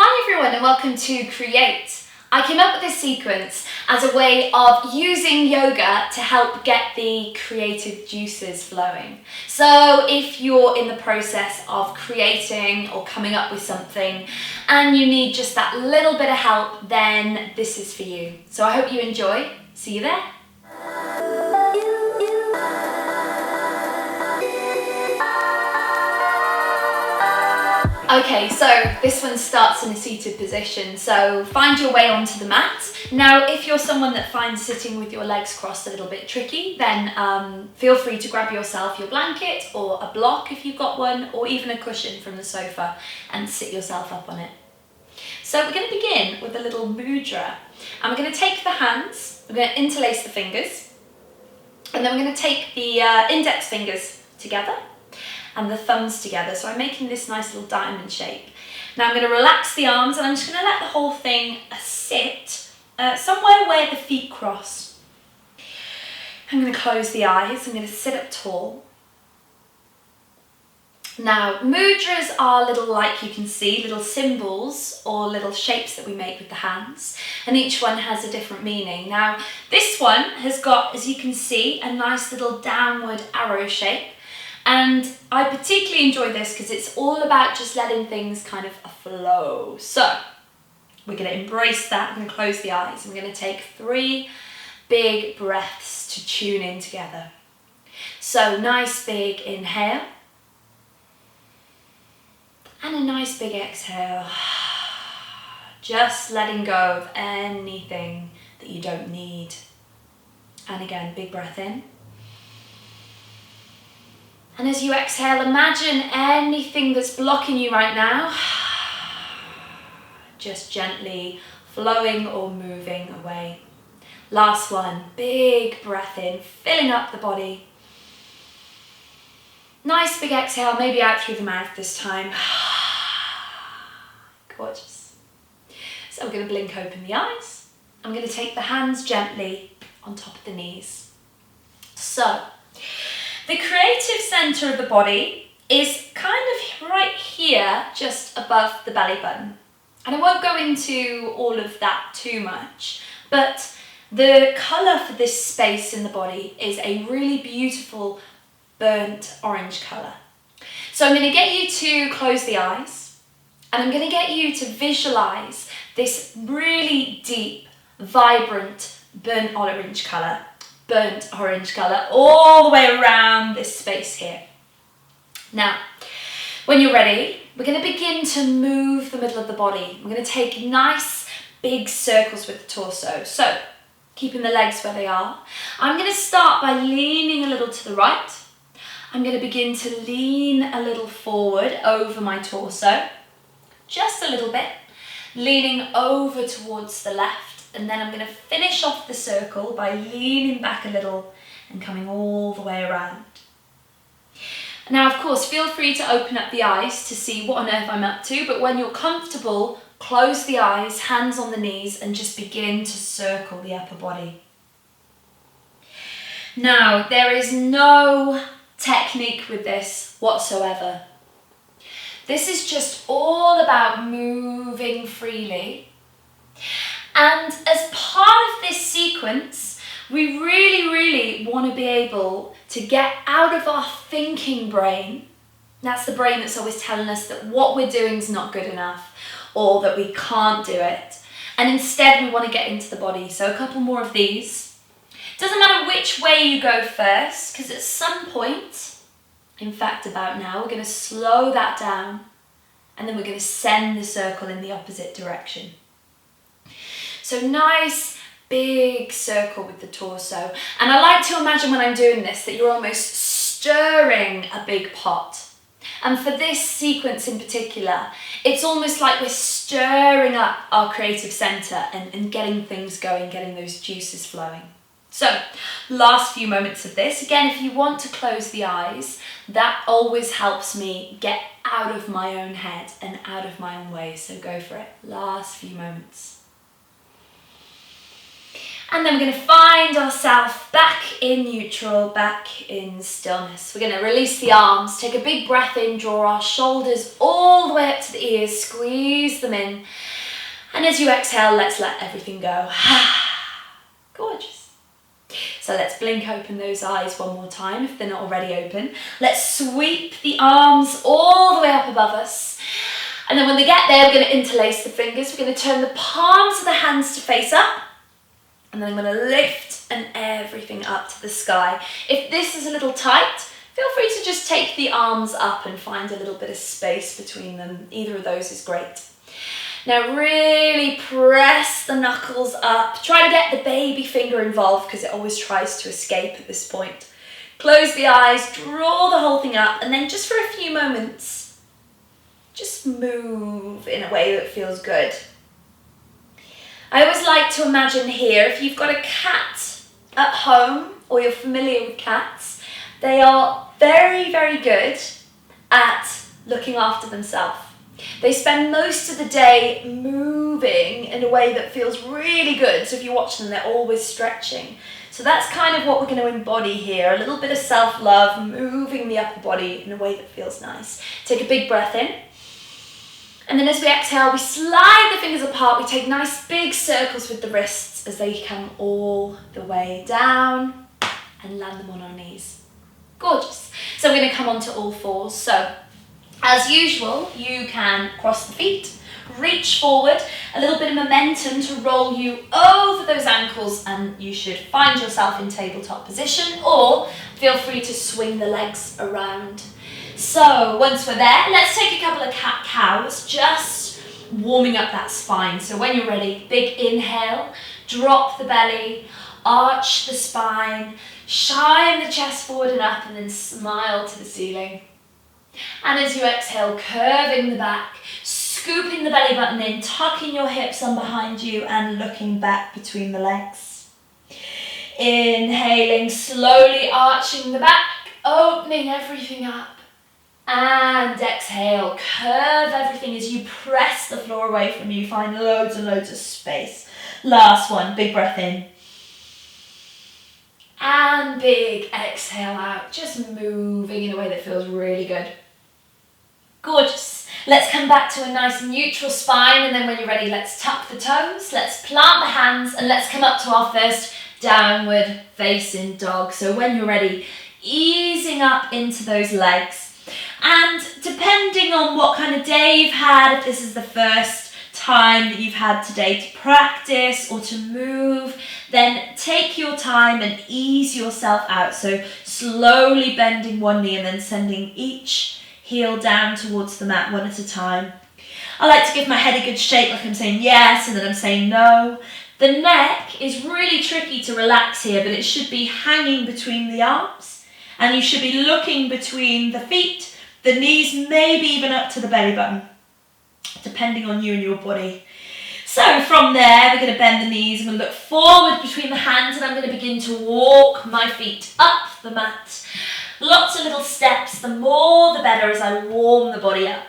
Hi everyone and welcome to Create. I came up with this sequence as a way of using yoga to help get the creative juices flowing. So if you're in the process of creating or coming up with something and you need just that little bit of help, then this is for you. So I hope you enjoy. See you there. Okay, so this one starts in a seated position, so find your way onto the mat. Now, if you're someone that finds sitting with your legs crossed a little bit tricky, then feel free to grab yourself your blanket or a block if you've got one, or even a cushion from the sofa and sit yourself up on it. So we're going to begin with a little mudra. And we're going to take the hands, we're going to interlace the fingers, and then we're going to take the index fingers together and the thumbs together. So I'm making this nice little diamond shape. Now I'm going to relax the arms and I'm just going to let the whole thing sit somewhere where the feet cross. I'm going to close the eyes. I'm going to sit up tall. Now mudras are little, like you can see, little symbols or little shapes that we make with the hands, and each one has a different meaning. Now this one has got, as you can see, a nice little downward arrow shape. And I particularly enjoy this because it's all about just letting things kind of flow. So we're going to embrace that. I'm going to close the eyes. I'm going to take 3 big breaths to tune in together. So nice big inhale. And a nice big exhale. Just letting go of anything that you don't need. And again, big breath in. And as you exhale, imagine anything that's blocking you right now, just gently flowing or moving away. Last one, big breath in, filling up the body. Nice big exhale, maybe out through the mouth this time. Gorgeous. So we're going to blink open the eyes. I'm going to take the hands gently on top of the knees. So, the creative center of the body is kind of right here, just above the belly button. And I won't go into all of that too much, but the colour for this space in the body is a really beautiful burnt orange colour. So I'm going to get you to close the eyes, and I'm going to get you to visualise this really deep, vibrant burnt orange colour all the way around this space here. Now, when you're ready, we're going to begin to move the middle of the body. We're going to take nice big circles with the torso. So, keeping the legs where they are. I'm going to start by leaning a little to the right. I'm going to begin to lean a little forward over my torso, just a little bit, leaning over towards the left. And then I'm going to finish off the circle by leaning back a little and coming all the way around. Now, of course, feel free to open up the eyes to see what on earth I'm up to, but when you're comfortable, close the eyes, hands on the knees, and just begin to circle the upper body. Now, there is no technique with this whatsoever. This is just all about moving freely. And as part of this sequence, we really want to be able to get out of our thinking brain. That's the brain that's always telling us that what we're doing is not good enough or that we can't do it. And instead, we want to get into the body. So a couple more of these. Doesn't matter which way you go first, because at some point, in fact about now, we're going to slow that down and then we're going to send the circle in the opposite direction. So nice big circle with the torso. And I like to imagine when I'm doing this that you're almost stirring a big pot. And for this sequence in particular, it's almost like we're stirring up our creative center and getting things going, getting those juices flowing. So last few moments of this. Again, if you want to close the eyes, that always helps me get out of my own head and out of my own way. So go for it. Last few moments. And then we're going to find ourselves back in neutral, back in stillness. We're going to release the arms, take a big breath in, draw our shoulders all the way up to the ears, squeeze them in. And as you exhale, let's let everything go. Gorgeous. So let's blink open those eyes one more time if they're not already open. Let's sweep the arms all the way up above us. And then when they get there, we're going to interlace the fingers. We're going to turn the palms of the hands to face up. And then I'm going to lift and everything up to the sky. If this is a little tight, feel free to just take the arms up and find a little bit of space between them. Either of those is great. Now really press the knuckles up. Try to get the baby finger involved because it always tries to escape at this point. Close the eyes, draw the whole thing up, and then just for a few moments, just move in a way that feels good. I always like to imagine here, if you've got a cat at home or you're familiar with cats, they are very, very good at looking after themselves. They spend most of the day moving in a way that feels really good. So if you watch them, they're always stretching. So that's kind of what we're going to embody here. A little bit of self-love, moving the upper body in a way that feels nice. Take a big breath in. And then as we exhale, we slide the fingers apart. We take nice big circles with the wrists as they come all the way down and land them on our knees. Gorgeous. So we're going to come onto all fours. So as usual, you can cross the feet, reach forward, a little bit of momentum to roll you over those ankles, and you should find yourself in tabletop position, or feel free to swing the legs around. So once we're there, let's take a couple of cat-cows, just warming up that spine. So when you're ready, big inhale, drop the belly, arch the spine, shine the chest forward and up, and then smile to the ceiling. And as you exhale, curving the back, scooping the belly button in, tucking your hips on behind you and looking back between the legs. Inhaling, slowly arching the back, opening everything up. And exhale, curve everything as you press the floor away from you. Find loads and loads of space. Last one, big breath in. And big exhale out, just moving in a way that feels really good. Gorgeous. Let's come back to a nice neutral spine, and then when you're ready, let's tuck the toes, let's plant the hands, and let's come up to our first downward facing dog. So when you're ready, easing up into those legs. And depending on what kind of day you've had, if this is the first time that you've had today to practice or to move, then take your time and ease yourself out. So slowly bending one knee and then sending each heel down towards the mat one at a time. I like to give my head a good shake, like I'm saying yes and then I'm saying no. The neck is really tricky to relax here, but it should be hanging between the arms, and you should be looking between the feet, the knees, maybe even up to the belly button, depending on you and your body. So from there, we're going to bend the knees. I'm going to look forward between the hands, and I'm going to begin to walk my feet up the mat. Lots of little steps, the more the better as I warm the body up.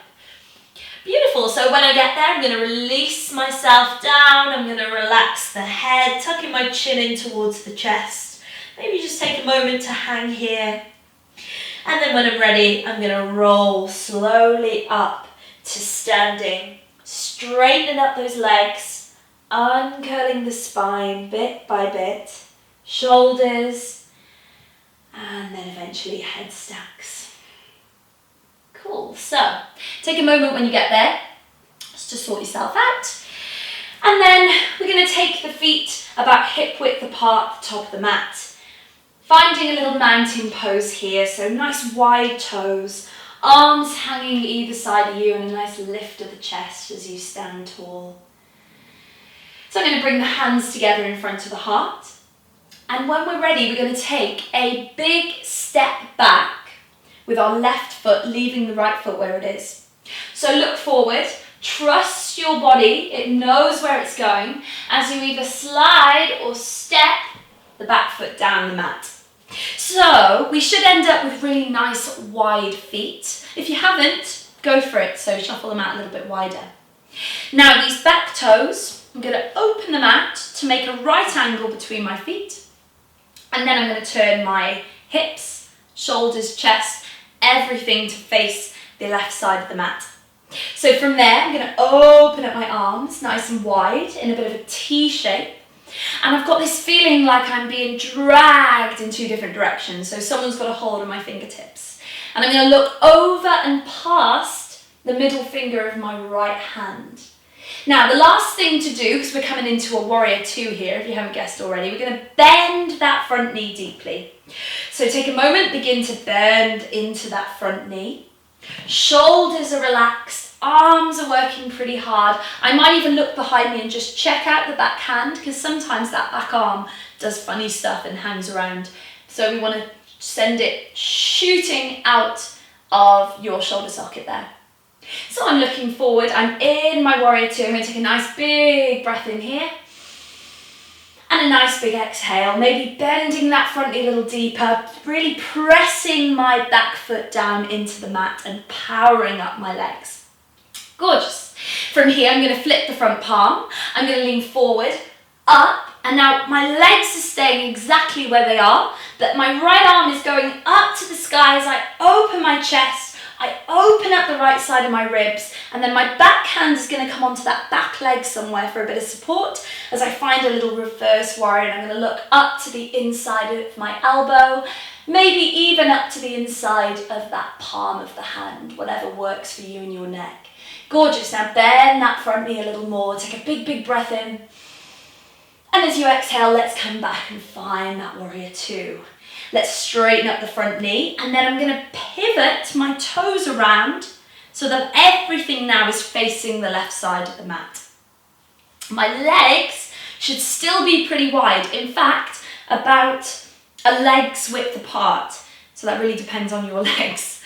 Beautiful. So when I get there, I'm going to release myself down. I'm going to relax the head, tucking my chin in towards the chest. Maybe just take a moment to hang here. And then when I'm ready, I'm going to roll slowly up to standing, straightening up those legs, uncurling the spine bit by bit, shoulders, and then eventually head stacks. Cool. So take a moment when you get there, just to sort yourself out. And then we're going to take the feet about hip width apart at the top of the mat. Finding a little mountain pose here, so nice wide toes, arms hanging either side of you, and a nice lift of the chest as you stand tall. So I'm going to bring the hands together in front of the heart, and when we're ready, we're going to take a big step back with our left foot leaving the right foot where it is. So look forward, trust your body, it knows where it's going, as you either slide or step the back foot down the mat. So we should end up with really nice wide feet. If you haven't, go for it. So shuffle them out a little bit wider. Now these back toes I'm going to open the mat to make a right angle between my feet. And then I'm going to turn my hips, shoulders, chest, everything to face the left side of the mat. So from there, I'm going to open up my arms nice and wide in a bit of a T shape. And I've got this feeling like I'm being dragged in two different directions. So someone's got a hold of my fingertips. And I'm going to look over and past the middle finger of my right hand. Now, the last thing to do, because we're coming into a warrior two here, if you haven't guessed already, we're going to bend that front knee deeply. So take a moment, begin to bend into that front knee. Shoulders are relaxed, arms are working pretty hard. I might even look behind me and just check out the back hand, because sometimes that back arm does funny stuff and hangs around. So we want to send it shooting out of your shoulder socket there. So I'm looking forward, I'm in my warrior two. I'm going to take a nice big breath in here. And a nice big exhale, maybe bending that front knee a little deeper, really pressing my back foot down into the mat and powering up my legs. Gorgeous. From here, I'm going to flip the front palm. I'm going to lean forward, up, and now my legs are staying exactly where they are, but my right arm is going up to the sky as I open my chest. I open up the right side of my ribs, and then my back hand is going to come onto that back leg somewhere for a bit of support as I find a little reverse warrior, and I'm going to look up to the inside of my elbow, maybe even up to the inside of that palm of the hand, whatever works for you and your neck. Gorgeous. Now bend that front knee a little more. Take a big, big breath in. And as you exhale, let's come back and find that warrior two. Let's straighten up the front knee, and then I'm going to pivot my toes around so that everything now is facing the left side of the mat. My legs should still be pretty wide, in fact, about a leg's width apart. So that really depends on your legs.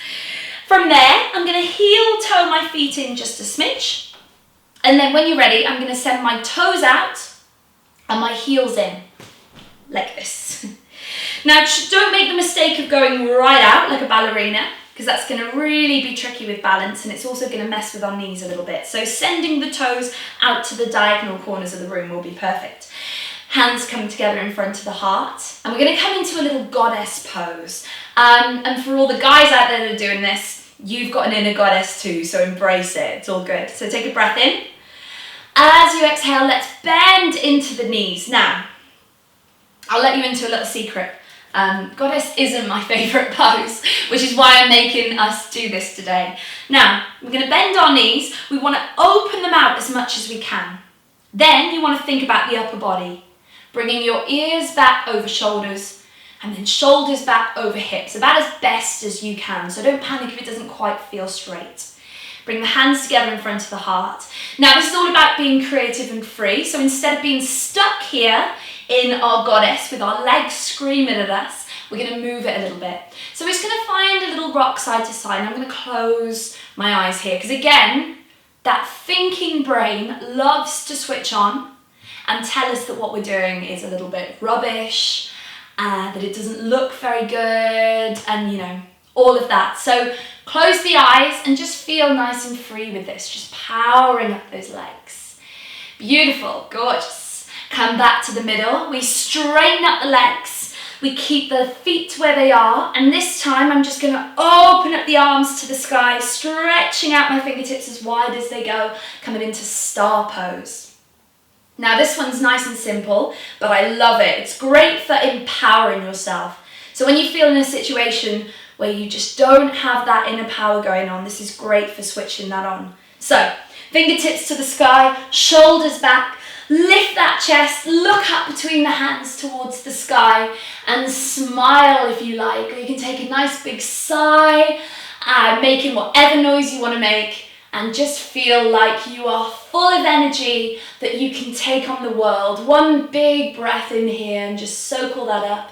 From there, I'm going to heel toe my feet in just a smidge. And then when you're ready, I'm going to send my toes out and my heels in, like this. Now, don't make the mistake of going right out like a ballerina, because that's going to really be tricky with balance, and it's also going to mess with our knees a little bit. So sending the toes out to the diagonal corners of the room will be perfect. Hands come together in front of the heart, and we're going to come into a little goddess pose. And for all the guys out there that are doing this, you've got an inner goddess too, so embrace it. It's all good. So take a breath in. As you exhale, let's bend into the knees. Now, I'll let you into a little secret. Goddess isn't my favourite pose, which is why I'm making us do this today. Now, we're going to bend our knees. We want to open them out as much as we can. Then you want to think about the upper body, bringing your ears back over shoulders, and then shoulders back over hips, about as best as you can. So don't panic if it doesn't quite feel straight. Bring the hands together in front of the heart. Now, this is all about being creative and free. So instead of being stuck here in our goddess with our legs screaming at us, we're going to move it a little bit. So we're just going to find a little rock side to side. And I'm going to close my eyes here, because again, that thinking brain loves to switch on and tell us that what we're doing is a little bit rubbish, that it doesn't look very good, and you know, all of that. So close the eyes and just feel nice and free with this, just powering up those legs. Beautiful, gorgeous. Come back to the middle. We straighten up the legs. We keep the feet where they are. And this time I'm just going to open up the arms to the sky, stretching out my fingertips as wide as they go, coming into star pose. Now this one's nice and simple, but I love it. It's great for empowering yourself. So when you feel in a situation where you just don't have that inner power going on, this is great for switching that on. So fingertips to the sky, shoulders back, lift that chest, look up between the hands towards the sky and smile if you like. Or you can take a nice big sigh, making whatever noise you want to make, and just feel like you are full of energy that you can take on the world. One big breath in here and just soak all that up.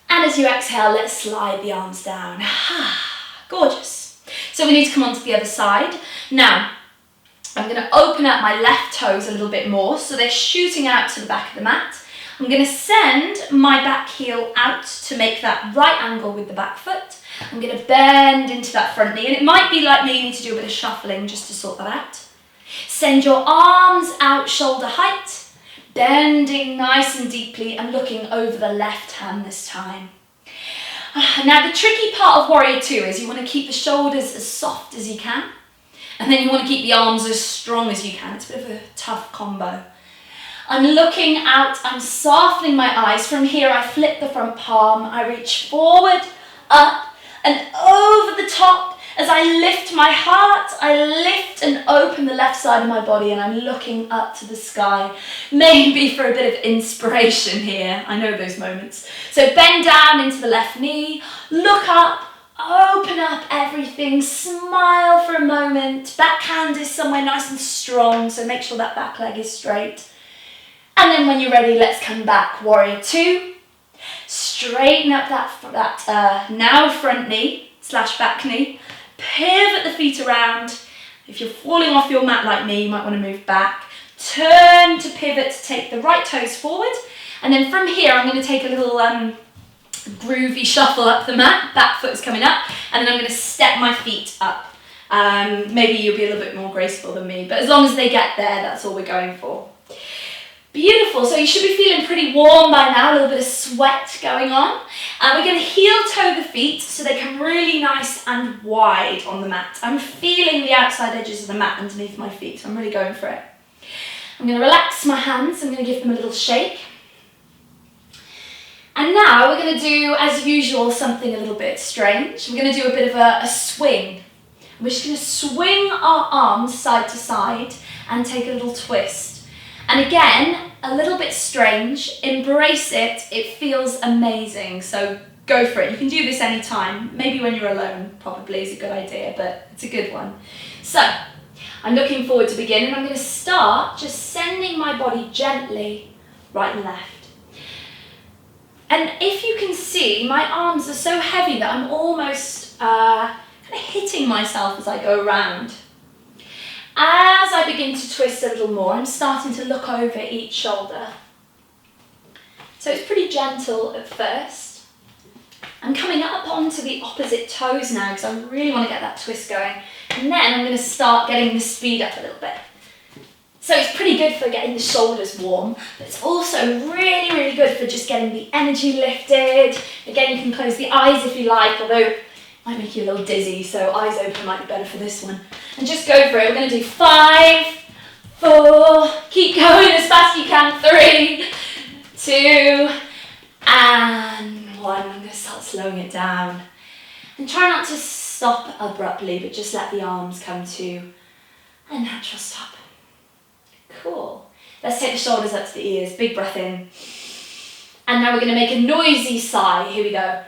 And as you exhale, let's slide the arms down. Gorgeous. So we need to come onto the other side. Now, I'm going to open up my left toes a little bit more so they're shooting out to the back of the mat. I'm going to send my back heel out to make that right angle with the back foot. I'm going to bend into that front knee, and it might be like me, you need to do a bit of shuffling just to sort that out. Send your arms out shoulder height, bending nice and deeply and looking over the left hand this time. Now the tricky part of Warrior 2 is you want to keep the shoulders as soft as you can, and then you want to keep the arms as strong as you can. It's a bit of a tough combo. I'm looking out, I'm softening my eyes. From here I flip the front palm, I reach forward, up and over the top. As I lift my heart, I lift and open the left side of my body and I'm looking up to the sky. Maybe for a bit of inspiration here. I know those moments. So bend down into the left knee, look up, open up everything, smile for a moment. Back hand is somewhere nice and strong, so make sure that back leg is straight. And then when you're ready, let's come back. Warrior 2. Straighten up that now front knee / back knee. Pivot the feet around. If you're falling off your mat like me, you might want to move back. Turn to pivot to take the right toes forward. And then from here, I'm going to take a little groovy shuffle up the mat. Back foot is coming up. And then I'm going to step my feet up. Maybe you'll be a little bit more graceful than me, but as long as they get there, that's all we're going for. Beautiful, so you should be feeling pretty warm by now, a little bit of sweat going on. We're going to heel toe the feet so they come really nice and wide on the mat. I'm feeling the outside edges of the mat underneath my feet, so I'm really going for it. I'm going to relax my hands, I'm going to give them a little shake. And now we're going to do, as usual, something a little bit strange. We're going to do a bit of a swing. We're just going to swing our arms side to side and take a little twist. And again, a little bit strange, embrace it, it feels amazing, so go for it. You can do this anytime, maybe when you're alone, probably is a good idea, but it's a good one. So, I'm looking forward to beginning. I'm going to start just sending my body gently right and left. And if you can see, my arms are so heavy that I'm almost kind of hitting myself as I go around. As I begin to twist a little more, I'm starting to look over each shoulder. So it's pretty gentle at first. I'm coming up onto the opposite toes now because I really want to get that twist going. And then I'm going to start getting the speed up a little bit. So it's pretty good for getting the shoulders warm, but it's also really, really good for just getting the energy lifted. Again, you can close the eyes if you like, although it might make you a little dizzy, so eyes open might be better for this one. And just go for it. We're going to do 5, 4, keep going as fast as you can, 3, 2, and 1. I'm going to start slowing it down. And try not to stop abruptly, but just let the arms come to a natural stop. Cool. Let's take the shoulders up to the ears. Big breath in. And now we're going to make a noisy sigh. Here we go.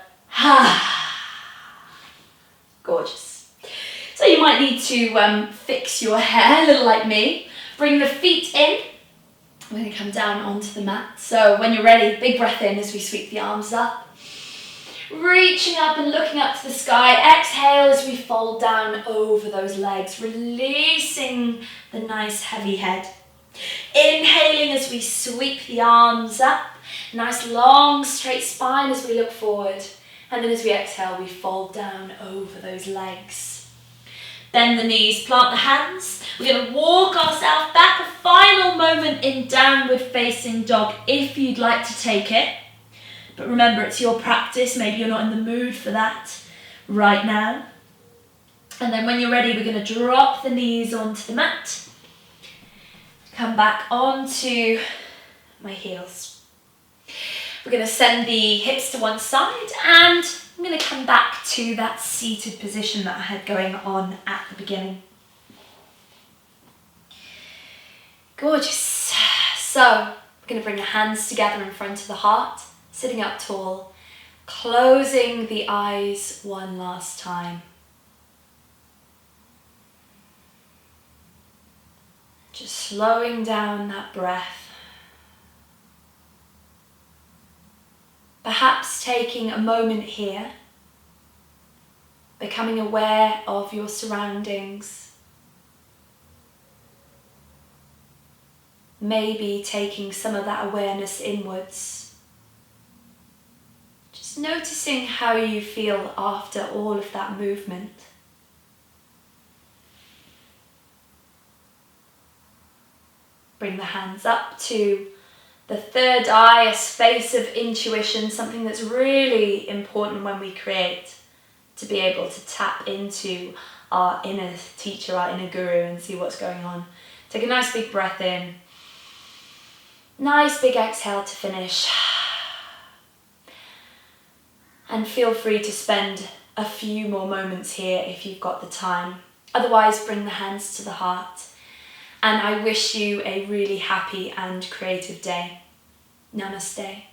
Gorgeous. So you might need to fix your hair, a little like me. Bring the feet in. We're going to come down onto the mat. So when you're ready, big breath in as we sweep the arms up. Reaching up and looking up to the sky. Exhale as we fold down over those legs, releasing the nice heavy head. Inhaling as we sweep the arms up. Nice long straight spine as we look forward. And then as we exhale, we fold down over those legs. Bend the knees, plant the hands. We're going to walk ourselves back. A final moment in downward facing dog if you'd like to take it. But remember, it's your practice. Maybe you're not in the mood for that right now. And then when you're ready, we're going to drop the knees onto the mat. Come back onto my heels. We're going to send the hips to one side and I'm going to come back to that seated position that I had going on at the beginning. Gorgeous. So we're going to bring the hands together in front of the heart, sitting up tall, closing the eyes one last time. Just slowing down that breath. Perhaps taking a moment here, becoming aware of your surroundings. Maybe taking some of that awareness inwards. Just noticing how you feel after all of that movement. Bring the hands up to the third eye, a space of intuition, something that's really important when we create, to be able to tap into our inner teacher, our inner guru, and see what's going on. Take a nice big breath in. Nice big exhale to finish. And feel free to spend a few more moments here if you've got the time. Otherwise, bring the hands to the heart. And I wish you a really happy and creative day. Namaste.